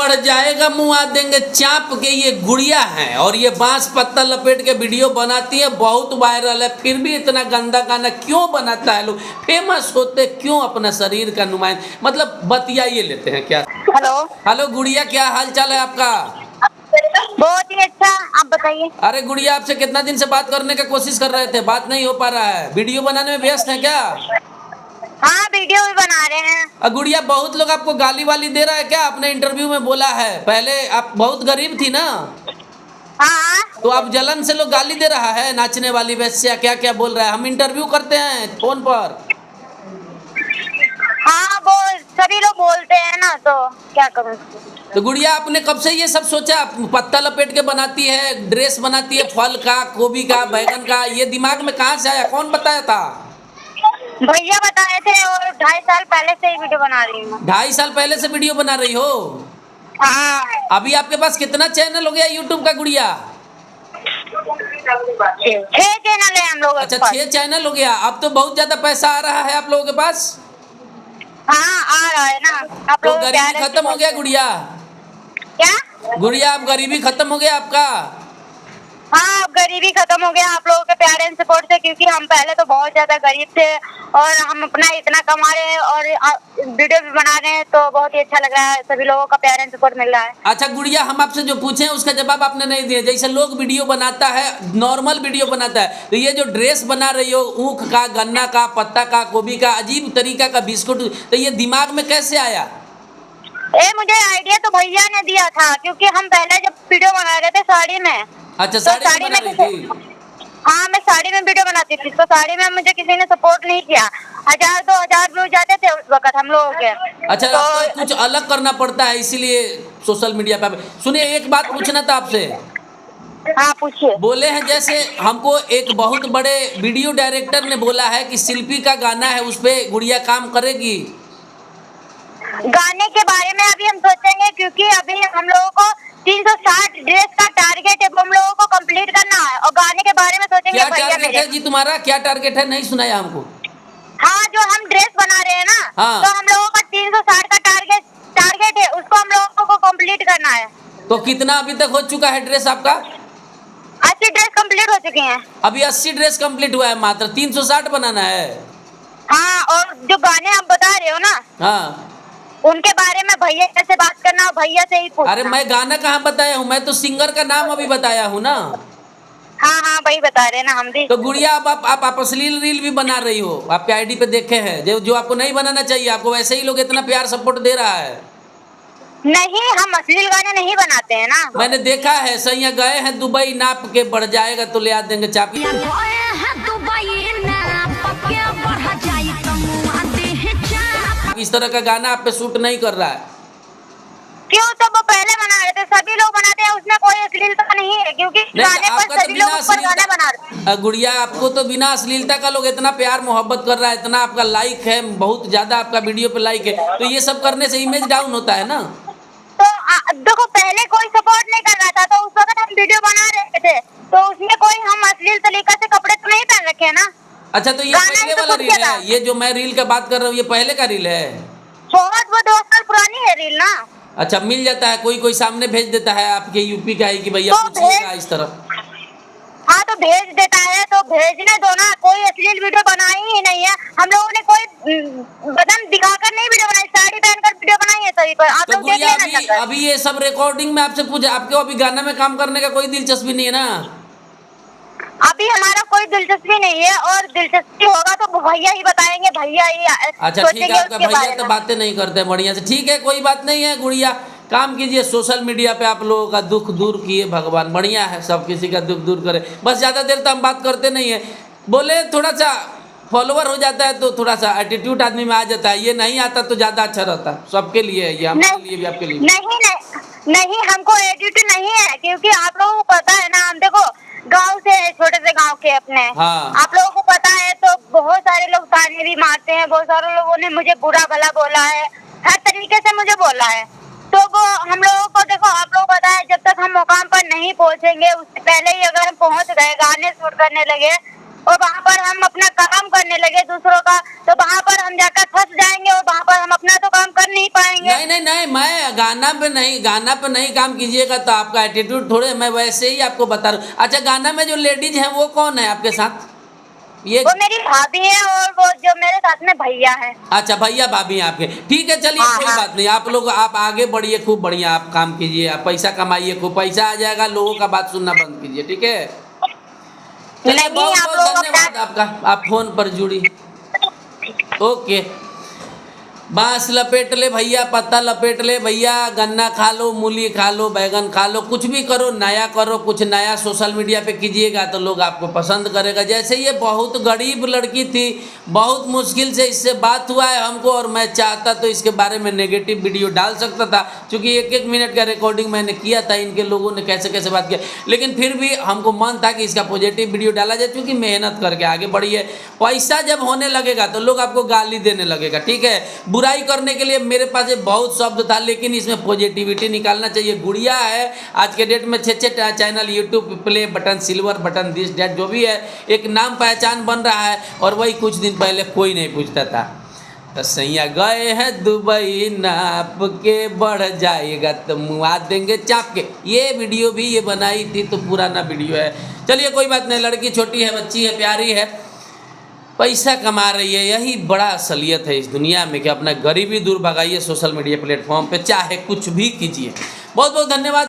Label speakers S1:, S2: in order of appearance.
S1: बढ़ जाएगा, मुँह आ देंगे चाप के। ये गुड़िया हैं और ये बांस पत्ता लपेट के वीडियो बनाती है, बहुत वायरल है। फिर भी इतना गंदा गाना क्यों बनाता है लोग? फेमस होते क्यों अपना शरीर का नुमाइंद, मतलब बतियाइए लेते हैं क्या।
S2: हेलो।
S1: हेलो गुड़िया, क्या हाल चाल है आपका?
S2: बहुत ही अच्छा, आप बताइए।
S1: अरे गुड़िया, आपसे कितना दिन से बात करने का कोशिश कर रहे थे, बात नहीं हो पा रहा है। वीडियो बनाने में व्यस्त है क्या?
S2: हाँ, वीडियो भी बना रहे हैं।
S1: गुड़िया, बहुत लोग आपको गाली वाली दे रहा है क्या? आपने इंटरव्यू में बोला है, पहले आप बहुत गरीब थी ना,
S2: हाँ
S1: तो आप जलन से लोग गाली दे रहा है, नाचने वाली वैश्या क्या क्या बोल रहा है। हम इंटरव्यू करते हैं फोन पर।
S2: हाँ, वो सभी लोग बोलते हैं ना, तो क्या करूँ।
S1: तो गुड़िया, आपने कब से ये सब सोचा? पत्ता लपेट के बनाती है, ड्रेस बनाती है, फल का, गोभी का, बैगन का, ये दिमाग में कहाँ से आया? कौन बताया था?
S2: भैया बताए थे, और 2.5 साल पहले से ही वीडियो बना रही हूँ।
S1: 2.5 साल पहले से वीडियो बना रही हो?
S2: हाँ।
S1: अभी आपके पास कितना चैनल हो गया यूट्यूब का गुड़िया?
S2: 6 चैनल है हम लोग।
S1: अच्छा, 6 चैनल हो गया। अब तो बहुत ज्यादा पैसा आ रहा है आप लोगों के पास।
S2: हाँ, आ रहा है ना। आप
S1: तो
S2: लोग
S1: गरीबी खत्म हो गया गुड़िया?
S2: क्या?
S1: गुड़िया, अब गरीबी खत्म हो गया आपका?
S2: हाँ, अब गरीबी खत्म हो गया आप लोगों के प्यार एंड सपोर्ट से, क्योंकि हम पहले तो बहुत ज्यादा गरीब थे और हम अपना इतना कमा रहे हैं और वीडियो भी बना रहे हैं, तो बहुत ही अच्छा लग रहा है। सभी लोगों का प्यार एंड सपोर्ट मिल रहा है।
S1: अच्छा गुड़िया, हम आपसे जो पूछे उसका जवाब आपने नहीं दिया। जैसे लोग वीडियो बनाता है, नॉर्मल वीडियो बनाता है, तो ये जो ड्रेस बना रही हो, ऊख का, गन्ना का, पत्ता का, गोभी का, अजीब तरीका का बिस्कुट, तो ये दिमाग में कैसे आया?
S2: मुझे आइडिया तो भैया ने दिया था, क्योंकि हम पहले जब वीडियो बना रहे थे साड़ी में।
S1: अच्छा,
S2: तो
S1: साड़ी में बना रही थी?
S2: हाँ, मैं साड़ी में वीडियो बनाती थी, तो साड़ी में मुझे किसी ने सपोर्ट नहीं किया। 1000-2000 व्यूज जाते थे उस वक्त हम लोगों के।
S1: अच्छा,
S2: तो
S1: आपको कुछ अलग करना पड़ता है, इसीलिए सोशल मीडिया पे। सुनिए, एक बात पूछना था आपसे।
S2: हाँ, पूछिए।
S1: बोले हैं जैसे हमको एक बहुत बड़े वीडियो डायरेक्टर ने बोला है कि शिल्पी का गाना है, उस पे गुड़िया काम करेगी।
S2: गाने के बारे में अभी हम सोचेंगे, क्योंकि अभी हम लोगों को 360 ड्रेस का टारगेट है, वो हम लोगों को कंप्लीट करना है, और गाने के बारे में सोचेंगे
S1: क्या
S2: भैया
S1: टारगेट
S2: मेरे।
S1: है जी तुम्हारा? क्या टारगेट है, नहीं सुनाया हमको।
S2: हाँ, जो हम ड्रेस बना रहे हैं ना,
S1: हाँ।
S2: तो हम लोगों का 360 का टारगेट है, उसको हम लोगों को कंप्लीट करना है।
S1: तो कितना अभी तक हो चुका है ड्रेस आपका?
S2: 80 ड्रेस कंप्लीट हो चुकी हैं।
S1: अभी 80 ड्रेस कंप्लीट हुआ है, मात्र 360 बनाना है।
S2: हाँ, और जो गाने आप बता रहे हो ना,
S1: हाँ,
S2: उनके बारे में भैया से बात करना, और भैया से ही पूछना।
S1: अरे मैं गाना कहाँ बताया हूँ, मैं तो सिंगर का नाम अभी बताया हूँ ना।
S2: हाँ हाँ, वही बता रहे हैं ना हम भी।
S1: तो गुड़िया, अब आप अश्लील रील भी बना रही हो, आपके आईडी पे देखे हैं, जो आपको नहीं बनाना चाहिए। आपको वैसे ही लोग इतना प्यार सपोर्ट दे रहा है।
S2: नहीं, हम अश्लील गाने नहीं बनाते हैं ना।
S1: मैंने देखा है, सैया गए हैं दुबई, नाप के बढ़ जाएगा तो ले आ देंगे चापी। इस तरह का गाना आप पे सूट नहीं कर रहा है।
S2: क्यों? तो वो पहले बना रहे थे, सभी लोग बनाते हैं, उसमें कोई अश्लीलता नहीं है, क्योंकि गाने पर सभी लोग ऊपर गाना बना रहे हैं।
S1: गुड़िया, आपको तो बिना अश्लीलता का लोग इतना प्यार मोहब्बत कर रहा है, इतना आपका लाइक है, बहुत ज्यादा आपका वीडियो पे लाइक है, तो ये सब करने से इमेज डाउन होता है ना।
S2: तो देखो, पहले कोई सपोर्ट नहीं कर रहा था, तो उस वक्त हम वीडियो बना रहे थे, तो उसमें कोई हम अश्लील तरीका से कपड़े तो नहीं पहन रखे हैं ना।
S1: अच्छा, तो ये पहले वाला रील है? ये जो मैं रील का बात कर रहा हूँ, ये पहले का रील है?
S2: बहुत, वो 2 साल पुरानी है रील ना।
S1: अच्छा, मिल जाता है, कोई सामने भेज देता है आपके यूपी का ही कि भैया
S2: तो
S1: पूछिएगा इस तरफ।
S2: हाँ, तो भेज देता है, तो भेजने दो ना। कोई अश्लील वीडियो बनाई ही नहीं है हम लोगों ने, कोई बदन दिखाकर नहीं वीडियो बनाई, साड़ी पहनकर वीडियो बनाई है सभी पर। आप
S1: तो
S2: लोग देख
S1: गुड़िया,
S2: लेना।
S1: अभी ये सब रिकॉर्डिंग में आपसे पूछा, आपको अभी गाना में काम करने का कोई दिलचस्पी नहीं है ना?
S2: अभी हमारा कोई दिलचस्पी नहीं है, और दिलचस्पी होगा तो भैया ही बताएंगे, भैया ही
S1: अच्छा ठीक है, आपका भैया तो बातें नहीं करते बढ़िया से। ठीक है, कोई बात नहीं है गुड़िया, काम कीजिए, सोशल मीडिया पे आप लोगों का दुख दूर किए भगवान, बढ़िया है, सब किसी का दुख दूर करे। बस ज़्यादा देर तो हम बात करते नहीं है, बोले थोड़ा सा फॉलोवर हो जाता है तो थोड़ा सा एटीट्यूड आदमी में आ जाता है, ये नहीं आता तो ज़्यादा अच्छा रहता है। सबके लिए है ये, हमारे लिए भी, आपके लिए
S2: नहीं, हमको एटीट्यूड नहीं है, क्योंकि आप लोगों को पता है ना, हम देखो गांव से, छोटे से गांव के अपने।
S1: हाँ।
S2: आप लोगों को पता है, तो बहुत सारे लोग ताने भी मारते हैं, बहुत सारे लोगों ने मुझे बुरा भला बोला है, हर तरीके से मुझे बोला है। तो वो हम लोगों को, देखो आप लोगों को पता है, जब तक हम मुकाम पर नहीं पहुंचेंगे, उससे पहले ही अगर हम पहुंच गए, गाने शूट करने लगे, और वहाँ पर हम अपना काम करने लगे दूसरों का, तो वहाँ पर हम जाकर फंस जाएंगे और वहाँ पर हम अपना तो काम कर नहीं पाएंगे।
S1: नहीं नहीं नहीं, मैं गाना पे नहीं काम कीजिएगा तो आपका एटीट्यूड थोड़े, मैं वैसे ही आपको बता रहा हूँ। अच्छा, गाना में जो लेडीज हैं वो कौन है आपके साथ? ये
S2: वो मेरी भाभी है और वो जो मेरे साथ में भैया है।
S1: अच्छा, भैया भाभी हैं आपके, ठीक है, चलिए
S2: हाँ,
S1: कोई
S2: हाँ।
S1: बात नहीं। आप लोग आप आगे बढ़िए, खूब बढ़िया आप काम कीजिए, आप पैसा कमाइए, खूब पैसा आ जाएगा, लोगों का बात सुनना बंद कीजिए, ठीक है? चलिए,
S2: नहीं,
S1: बहुत
S2: आप
S1: बहुत
S2: लोग
S1: धन्यवाद आपका, आप फोन पर जुड़ी। ओके। बांस लपेट ले भैया, पत्ता लपेट ले भैया, गन्ना खा लो, मूली खा लो, बैगन खा लो, कुछ भी करो, नया करो, कुछ नया सोशल मीडिया पे कीजिएगा तो लोग आपको पसंद करेगा। जैसे ये बहुत गरीब लड़की थी, बहुत मुश्किल से इससे बात हुआ है हमको, और मैं चाहता तो इसके बारे में नेगेटिव वीडियो डाल सकता था, क्योंकि 1-1 मिनट का रिकॉर्डिंग मैंने किया था, इनके लोगों ने कैसे कैसे बात किया, लेकिन फिर भी हमको मन था कि इसका पॉजिटिव वीडियो डाला जाए, क्योंकि मेहनत करके आगे बढ़ी है। पैसा जब होने लगेगा तो लोग आपको गाली देने लगेगा, ठीक है? बुराई करने के लिए मेरे पास एक बहुत शब्द था, लेकिन इसमें पॉजिटिविटी निकालना चाहिए। गुड़िया है, आज के डेट में 6 channel, YouTube play button, silver button, this date जो भी है, एक नाम पहचान बन रहा है, और वही कुछ दिन पहले कोई नहीं पूछता था। तो सैया गए हैं दुबई, नाप के बढ़ जाएगा तो मुआ देंगे चाप के। ये वीडियो भी ये बनाई थी तो पुराना वीडियो है। चलिए कोई बात नहीं, लड़की छोटी है, बच्ची है, प्यारी है, पैसा कमा रही है, यही बड़ा असलियत है इस दुनिया में कि अपना गरीबी दूर भगाइए सोशल मीडिया प्लेटफॉर्म पे, चाहे कुछ भी कीजिए। बहुत बहुत धन्यवाद।